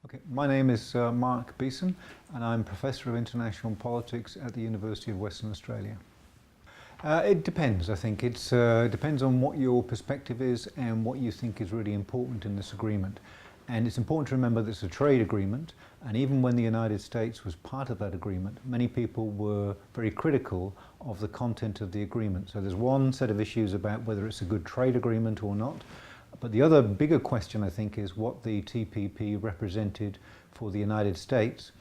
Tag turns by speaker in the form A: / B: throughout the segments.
A: Okay, my name is Mark Beeson, and I'm Professor of International Politics at the University of Western Australia. It depends, I think. It depends on what your perspective is and what you think is really important in this agreement. And it's important to remember that it's a trade agreement, and even when the United States was part of that agreement, many people were very critical of the content of the agreement. So there's one set of issues about whether it's a good trade agreement or not. But the other bigger question, I think, is what the TPP represented for the United States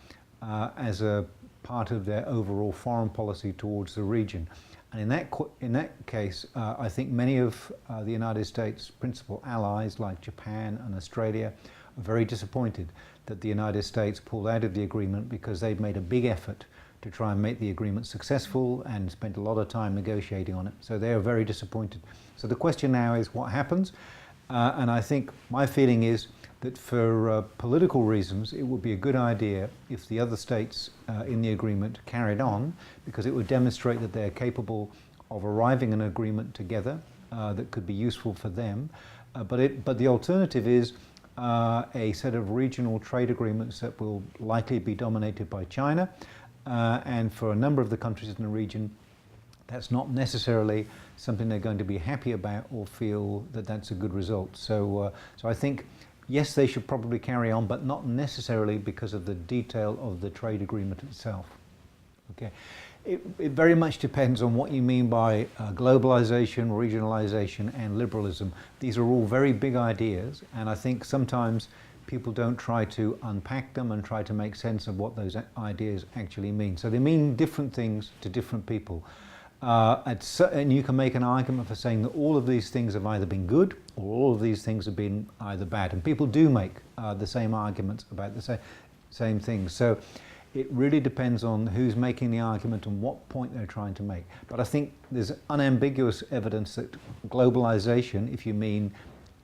A: as a part of their overall foreign policy towards the region. And in that case, I think many of the United States' principal allies, like Japan and Australia, are very disappointed that the United States pulled out of the agreement because they've made a big effort to try and make the agreement successful and spent a lot of time negotiating on it. So they are very disappointed. So the question now is what happens? And I think my feeling is that for political reasons, it would be a good idea if the other states in the agreement carried on, because it would demonstrate that they're capable of arriving at an agreement together that could be useful for them. But the alternative is a set of regional trade agreements that will likely be dominated by China. And for a number of the countries in the region, that's not necessarily something they're going to be happy about or feel that that's a good result. So I think, yes, they should probably carry on, but not necessarily because of the detail of the trade agreement itself. Okay. It very much depends on what you mean by globalization, regionalization, and liberalism. These are all very big ideas, and I think sometimes people don't try to unpack them and try to make sense of what those ideas actually mean. So they mean different things to different people. And you can make an argument for saying that all of these things have either been good or all of these things have been either bad. And people do make the same arguments about the same things. So it really depends on who's making the argument and what point they're trying to make. But I think there's unambiguous evidence that globalization, if you mean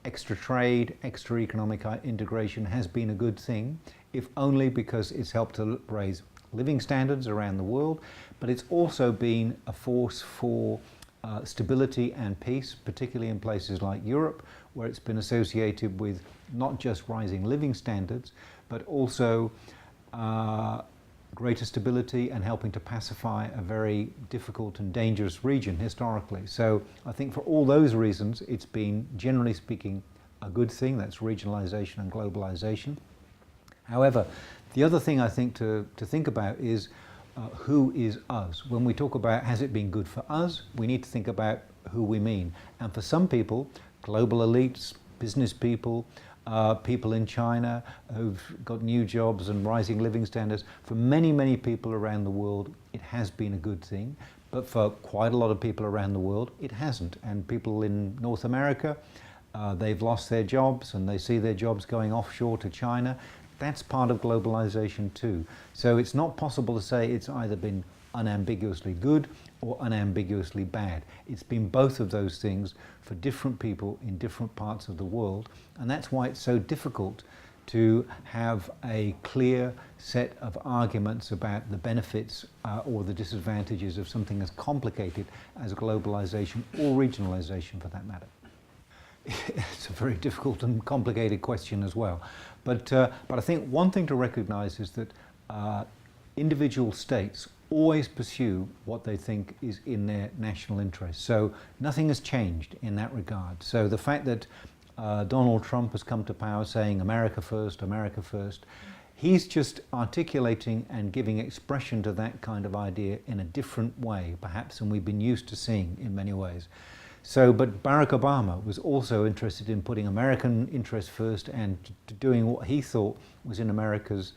A: extra trade, extra economic integration, has been a good thing, if only because it's helped to raise living standards around the world, but it's also been a force for stability and peace, particularly in places like Europe, where it's been associated with not just rising living standards, but also greater stability and helping to pacify a very difficult and dangerous region historically. So I think for all those reasons, it's been, generally speaking, a good thing. That's regionalization and globalization. However, the other thing I think to think about is who is us? When we talk about has it been good for us, we need to think about who we mean. And for some people, global elites, business people, people in China who've got new jobs and rising living standards, for many, many people around the world, it has been a good thing. But for quite a lot of people around the world, it hasn't. And people in North America, they've lost their jobs and they see their jobs going offshore to China. That's part of globalization too. So it's not possible to say it's either been unambiguously good or unambiguously bad. It's been both of those things for different people in different parts of the world. And that's why it's so difficult to have a clear set of arguments about the benefits or the disadvantages of something as complicated as globalization or regionalization for that matter. It's a very difficult and complicated question as well. But I think one thing to recognize is that individual states always pursue what they think is in their national interest. So nothing has changed in that regard. So the fact that Donald Trump has come to power saying America first, he's just articulating and giving expression to that kind of idea in a different way, perhaps, than we've been used to seeing in many ways. So, but Barack Obama was also interested in putting American interests first and doing what he thought was in America's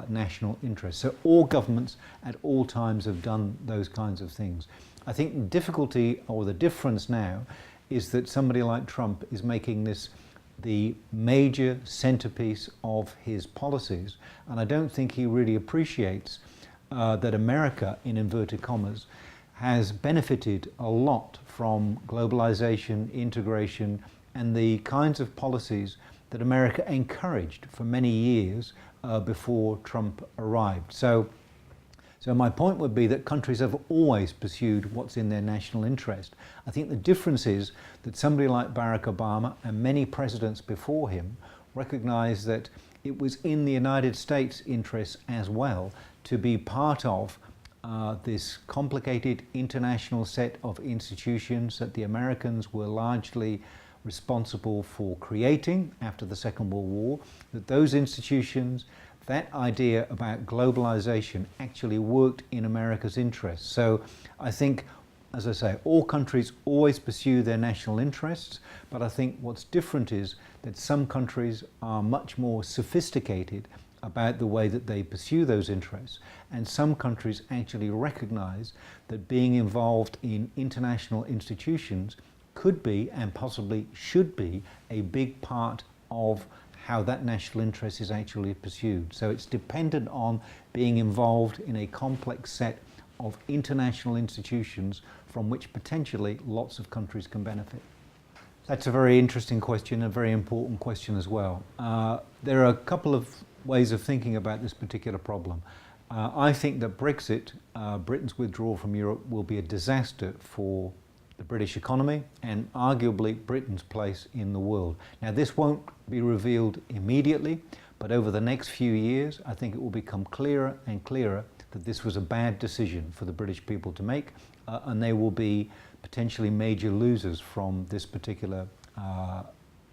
A: national interest. So all governments at all times have done those kinds of things. I think the difficulty or the difference now is that somebody like Trump is making this the major centerpiece of his policies. And I don't think he really appreciates that America, in inverted commas, has benefited a lot from globalization, integration, and the kinds of policies that America encouraged for many years before Trump arrived. So my point would be that countries have always pursued what's in their national interest. I think the difference is that somebody like Barack Obama and many presidents before him recognize that it was in the United States' interest as well to be part of this complicated international set of institutions that the Americans were largely responsible for creating after the Second World War, that those institutions, that idea about globalization actually worked in America's interests. So I think, as I say, all countries always pursue their national interests, but I think what's different is that some countries are much more sophisticated about the way that they pursue those interests, and some countries actually recognize that being involved in international institutions could be, and possibly should be, a big part of how that national interest is actually pursued. So it's dependent on being involved in a complex set of international institutions from which potentially lots of countries can benefit. That's a very interesting question, a very important question as well. There are a couple of ways of thinking about this particular problem. I think that Brexit, Britain's withdrawal from Europe, will be a disaster for the British economy and arguably Britain's place in the world. Now, this won't be revealed immediately, but over the next few years, I think it will become clearer and clearer that this was a bad decision for the British people to make, and they will be potentially major losers from this particular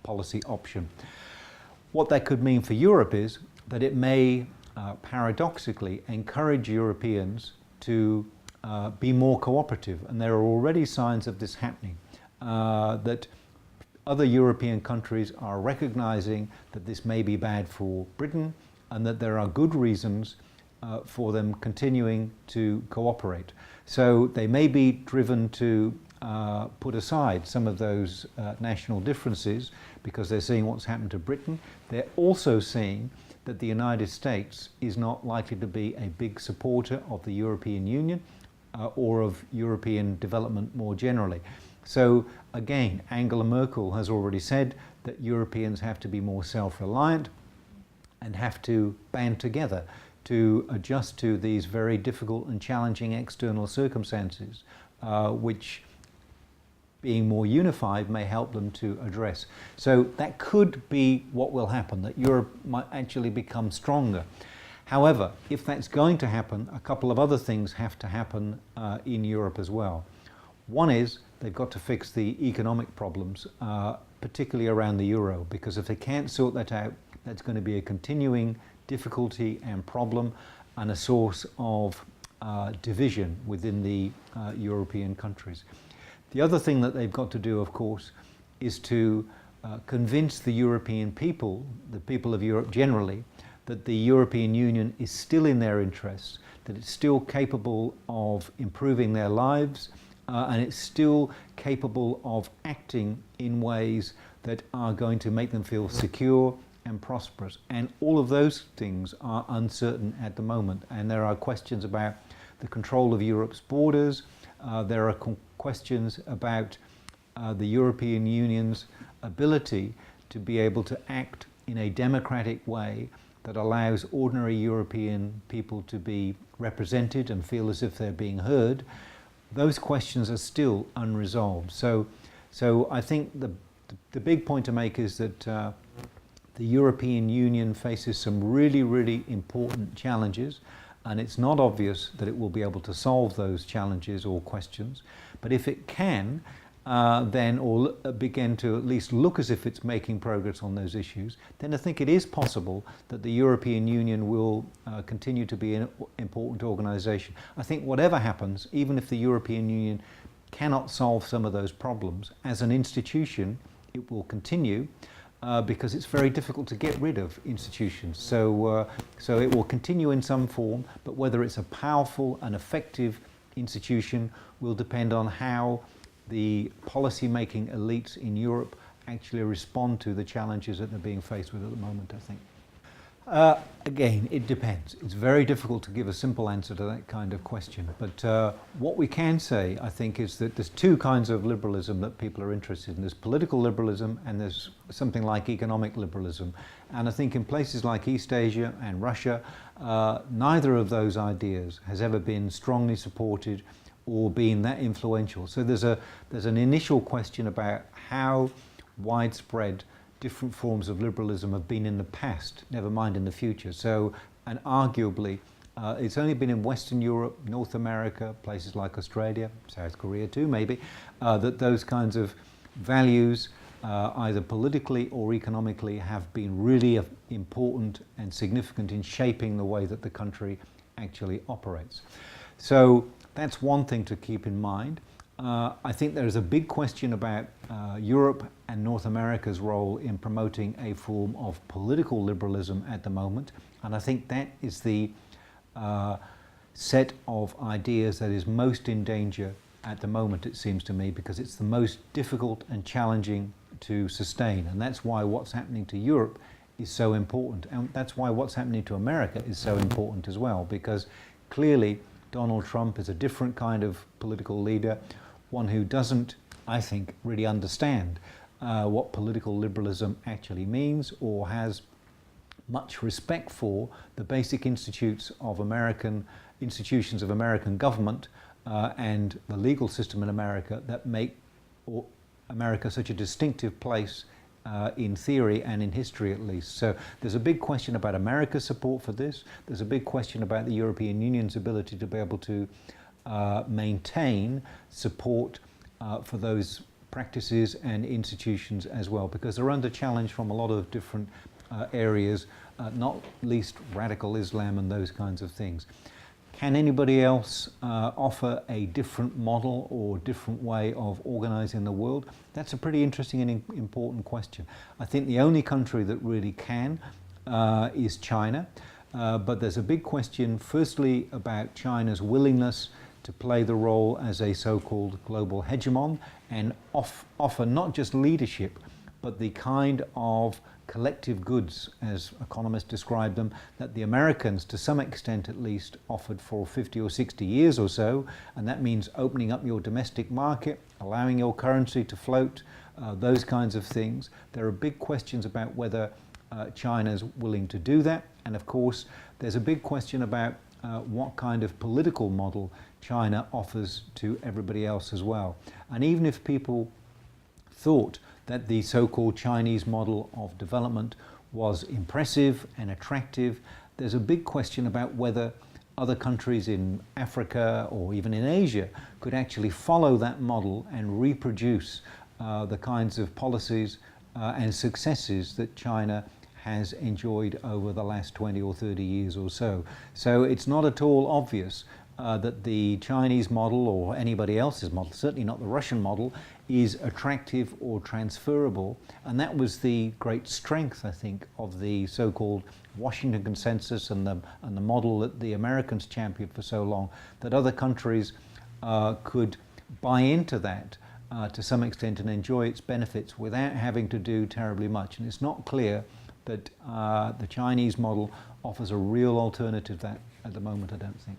A: policy option. What that could mean for Europe is that it may paradoxically encourage Europeans to be more cooperative, and there are already signs of this happening, that other European countries are recognizing that this may be bad for Britain and that there are good reasons for them continuing to cooperate. So they may be driven to put aside some of those national differences because they're seeing what's happened to Britain. They're also seeing that the United States is not likely to be a big supporter of the European Union or of European development more generally. So again, Angela Merkel has already said that Europeans have to be more self-reliant and have to band together to adjust to these very difficult and challenging external circumstances, which being more unified may help them to address. So that could be what will happen, that Europe might actually become stronger. However, if that's going to happen, a couple of other things have to happen in Europe as well. One is they've got to fix the economic problems, particularly around the euro, because if they can't sort that out, that's going to be a continuing difficulty and problem and a source of division within the European countries. The other thing that they've got to do, of course, is to convince the European people, the people of Europe generally, that the European Union is still in their interests, that it's still capable of improving their lives, and it's still capable of acting in ways that are going to make them feel secure and prosperous. And all of those things are uncertain at the moment. And there are questions about the control of Europe's borders. There are questions about the European Union's ability to be able to act in a democratic way that allows ordinary European people to be represented and feel as if they're being heard. Those questions are still unresolved. So I think the big point to make is that the European Union faces some really, really important challenges, and it's not obvious that it will be able to solve those challenges or questions. But if it can, then, or begin to at least look as if it's making progress on those issues, then I think it is possible that the European Union will continue to be an important organisation. I think whatever happens, even if the European Union cannot solve some of those problems, as an institution, it will continue because it's very difficult to get rid of institutions. So it will continue in some form, but whether it's a powerful and effective institution will depend on how the policy-making elites in Europe actually respond to the challenges that they're being faced with at the moment, I think. Again, it depends. It's very difficult to give a simple answer to that kind of question. But what we can say, I think, is that there's two kinds of liberalism that people are interested in. There's political liberalism and there's something like economic liberalism. And I think in places like East Asia and Russia, neither of those ideas has ever been strongly supported or been that influential. So there's an initial question about how widespread different forms of liberalism have been in the past, never mind in the future. So, and arguably, it's only been in Western Europe, North America, places like Australia, South Korea too maybe, that those kinds of values, either politically or economically, have been really important and significant in shaping the way that the country actually operates. So that's one thing to keep in mind. I think there is a big question about Europe and North America's role in promoting a form of political liberalism at the moment, and I think that is the set of ideas that is most in danger at the moment, it seems to me, because it's the most difficult and challenging to sustain, and that's why what's happening to Europe is so important, and that's why what's happening to America is so important as well, because clearly Donald Trump is a different kind of political leader, one who doesn't, I think, really understand what political liberalism actually means, or has much respect for the basic institutions of American government and the legal system in America that make America such a distinctive place in theory and in history at least. So there's a big question about America's support for this. There's a big question about the European Union's ability to be able to maintain support for those practices and institutions as well, because they're under challenge from a lot of different areas, not least radical Islam and those kinds of things. Can anybody else offer a different model or different way of organizing the world? That's a pretty interesting and important question. I think the only country that really can is China, but there's a big question, firstly, about China's willingness to play the role as a so-called global hegemon and offer not just leadership, but the kind of collective goods, as economists describe them, that the Americans, to some extent at least, offered for 50 or 60 years or so, and that means opening up your domestic market, allowing your currency to float, those kinds of things. There are big questions about whether China's willing to do that, and of course there's a big question about what kind of political model China offers to everybody else as well. And even if people thought that the so-called Chinese model of development was impressive and attractive, there's a big question about whether other countries in Africa or even in Asia could actually follow that model and reproduce the kinds of policies and successes that China has enjoyed over the last 20 or 30 years or so. So it's not at all obvious that the Chinese model or anybody else's model, certainly not the Russian model, is attractive or transferable. And that was the great strength, I think, of the so-called Washington Consensus and the model that the Americans championed for so long, that other countries could buy into that to some extent and enjoy its benefits without having to do terribly much. And it's not clear that the Chinese model offers a real alternative to that at the moment, I don't think.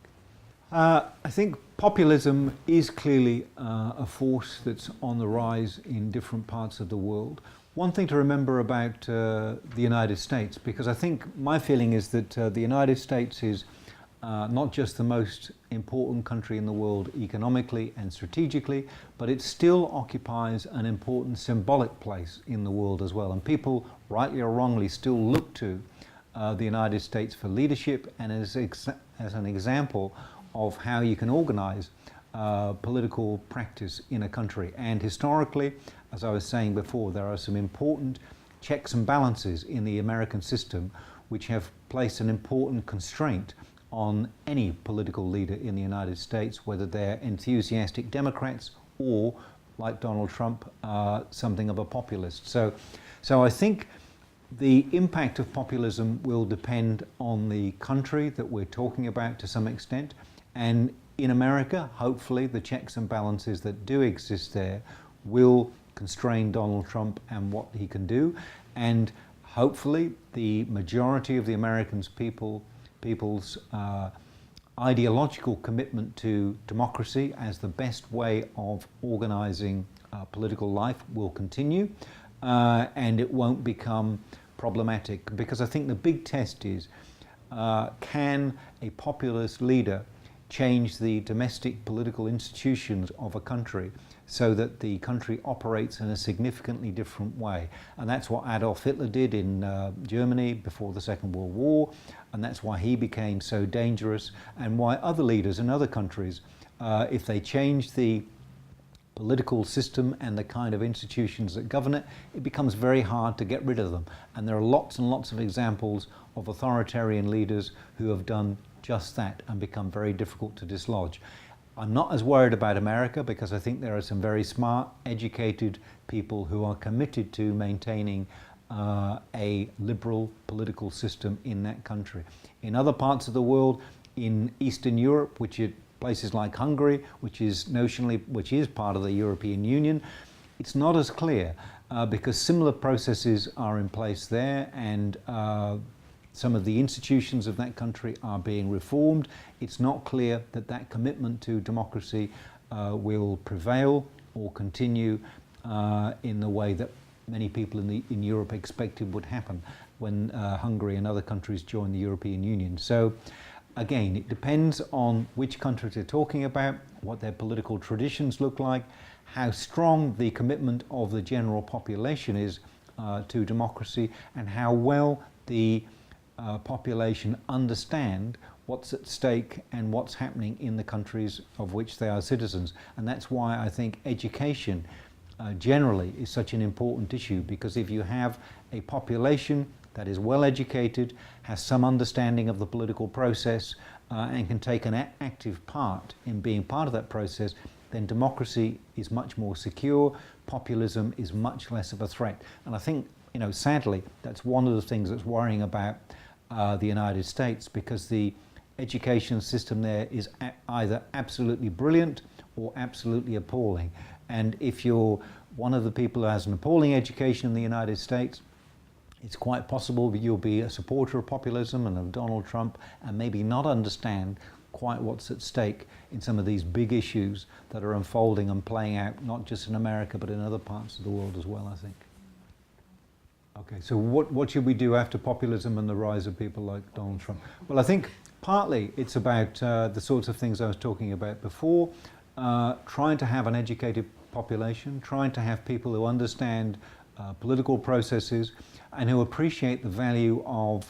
A: I think populism is clearly a force that's on the rise in different parts of the world. One thing to remember about the United States, because I think my feeling is that the United States is not just the most important country in the world economically and strategically, but it still occupies an important symbolic place in the world as well. And people, rightly or wrongly, still look to the United States for leadership and as an example of how you can organize political practice in a country. And historically, as I was saying before, there are some important checks and balances in the American system which have placed an important constraint on any political leader in the United States, whether they're enthusiastic Democrats or, like Donald Trump, something of a populist. So I think the impact of populism will depend on the country that we're talking about to some extent. And in America, hopefully, the checks and balances that do exist there will constrain Donald Trump and what he can do. And hopefully, the majority of the American people's ideological commitment to democracy as the best way of organizing political life will continue, and it won't become problematic. Because I think the big test is, can a populist leader change the domestic political institutions of a country so that the country operates in a significantly different way. And that's what Adolf Hitler did in Germany before the Second World War, and that's why he became so dangerous, and why other leaders in other countries, if they change the political system and the kind of institutions that govern it, it becomes very hard to get rid of them. And there are lots and lots of examples of authoritarian leaders who have done just that and become very difficult to dislodge. I'm not as worried about America because I think there are some very smart, educated people who are committed to maintaining a liberal political system in that country. In other parts of the world, in Eastern Europe, which is places like Hungary, which is part of the European Union, it's not as clear because similar processes are in place there, and some of the institutions of that country are being reformed. It's not clear that that commitment to democracy will prevail or continue in the way that many people in Europe expected would happen when Hungary and other countries joined the European Union. So again, it depends on which countries they're talking about, what their political traditions look like, how strong the commitment of the general population is to democracy, and how well the population understand what's at stake and what's happening in the countries of which they are citizens. And that's why I think education generally is such an important issue, because if you have a population that is well educated, has some understanding of the political process, and can take an active part in being part of that process, then democracy is much more secure, populism is much less of a threat. And I think, sadly, that's one of the things that's worrying about the United States, because the education system there is either absolutely brilliant or absolutely appalling. And if you're one of the people who has an appalling education in the United States, it's quite possible that you'll be a supporter of populism and of Donald Trump and maybe not understand quite what's at stake in some of these big issues that are unfolding and playing out not just in America but in other parts of the world as well, I think. Okay, so what should we do after populism and the rise of people like Donald Trump? Well, I think partly it's about the sorts of things I was talking about before, trying to have an educated population, trying to have people who understand political processes and who appreciate the value of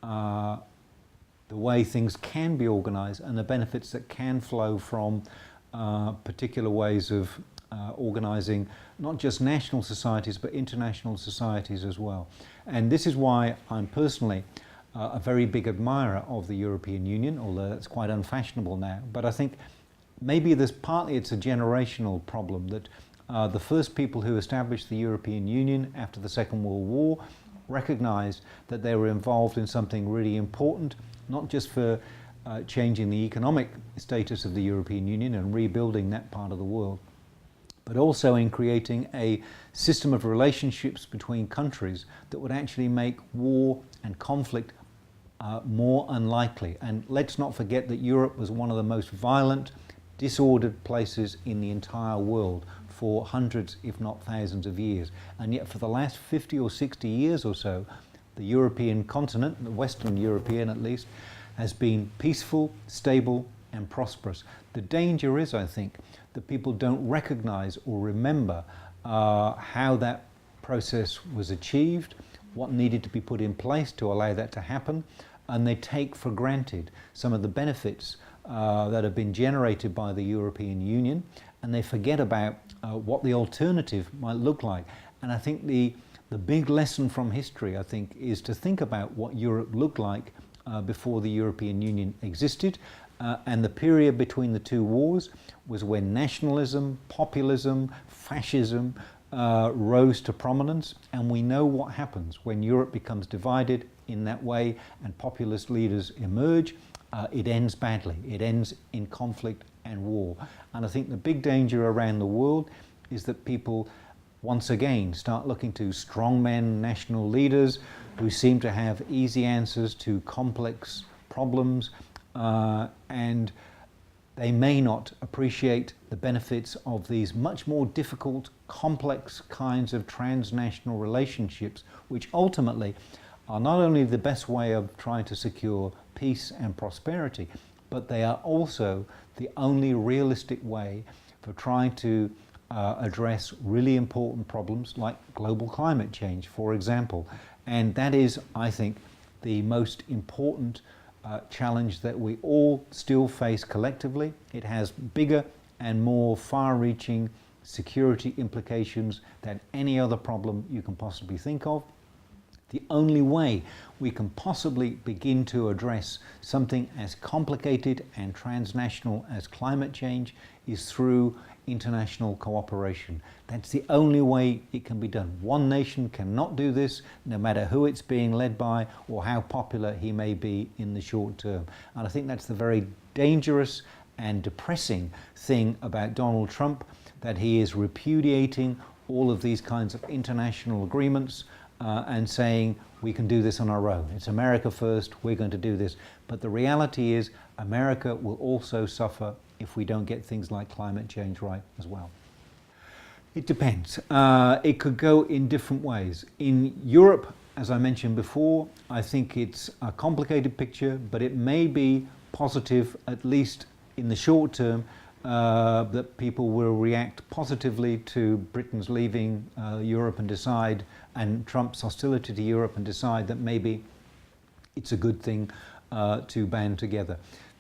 A: the way things can be organized and the benefits that can flow from particular ways of organizing not just national societies but international societies as well. And this is why I'm personally a very big admirer of the European Union, although that's quite unfashionable now. But I think maybe partly it's a generational problem that the first people who established the European Union after the Second World War recognized that they were involved in something really important, not just for changing the economic status of the European Union and rebuilding that part of the world, but also in creating a system of relationships between countries that would actually make war and conflict more unlikely. And let's not forget that Europe was one of the most violent, disordered places in the entire world for hundreds, if not thousands of years. And yet for the last 50 or 60 years or so, the European continent, the Western European at least, has been peaceful, stable, and prosperous. The danger is, I think, that people don't recognize or remember how that process was achieved, what needed to be put in place to allow that to happen, and they take for granted some of the benefits that have been generated by the European Union, and they forget about what the alternative might look like. And I think the big lesson from history, I think, is to think about what Europe looked like before the European Union existed. And the period between the two wars was when nationalism, populism, fascism rose to prominence. And we know what happens when Europe becomes divided in that way and populist leaders emerge. It ends badly. It ends in conflict and war. And I think the big danger around the world is that people once again start looking to strongmen national leaders who seem to have easy answers to complex problems, and they may not appreciate the benefits of these much more difficult, complex kinds of transnational relationships, which ultimately are not only the best way of trying to secure peace and prosperity, but they are also the only realistic way for trying to address really important problems like global climate change, for example. And that is, I think, the most important challenge that we all still face collectively. It has bigger and more far-reaching security implications than any other problem you can possibly think of. The only way we can possibly begin to address something as complicated and transnational as climate change is through international cooperation. That's the only way it can be done. One nation cannot do this, no matter who it's being led by or how popular he may be in the short term. And I think that's the very dangerous and depressing thing about Donald Trump, that he is repudiating all of these kinds of international agreements and saying we can do this on our own. It's America first, we're going to do this. But the reality is America will also suffer if we don't get things like climate change right as well. It depends. It could go in different ways. In Europe, as I mentioned before, I think it's a complicated picture, but it may be positive, at least in the short term, that people will react positively to Britain's leaving Europe and decide, and Trump's hostility to Europe, and decide that maybe it's a good thing to band together.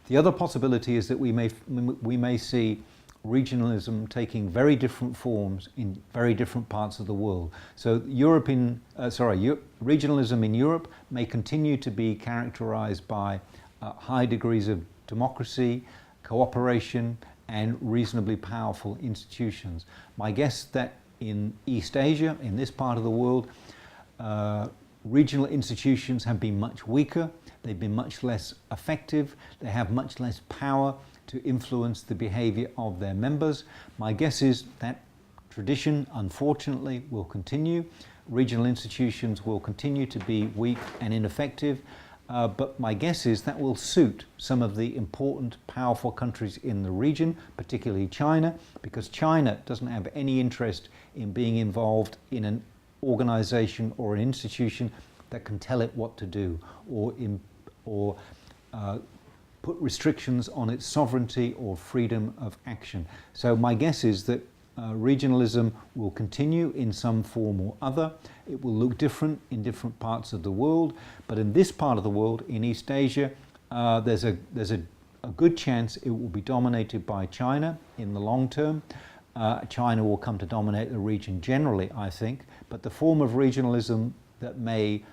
A: The other possibility is that we may see regionalism taking very different forms in very different parts of the world. So regionalism in Europe may continue to be characterized by high degrees of democracy, cooperation, and reasonably powerful institutions. My guess that in East Asia, in this part of the world, regional institutions have been much weaker, they've been much less effective, they have much less power to influence the behavior of their members. My guess is that tradition, unfortunately, will continue. Regional institutions will continue to be weak and ineffective. But my guess is that will suit some of the important, powerful countries in the region, particularly China, because China doesn't have any interest in being involved in an organization or an institution that can tell it what to do or put restrictions on its sovereignty or freedom of action. So my guess is that regionalism will continue in some form or other. It will look different in different parts of the world, but in this part of the world, in East Asia, there's a good chance it will be dominated by China in the long term. China will come to dominate the region generally, I think, but the form of regionalism that may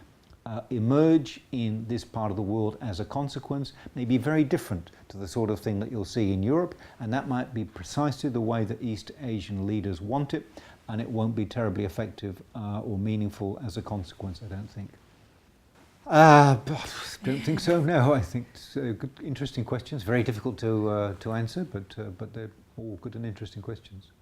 A: emerge in this part of the world as a consequence may be very different to the sort of thing that you'll see in Europe, and that might be precisely the way that East Asian leaders want it, and it won't be terribly effective or meaningful as a consequence, I don't think. Don't think so, no. I think it's good, interesting questions, very difficult to answer, but they're all good and interesting questions.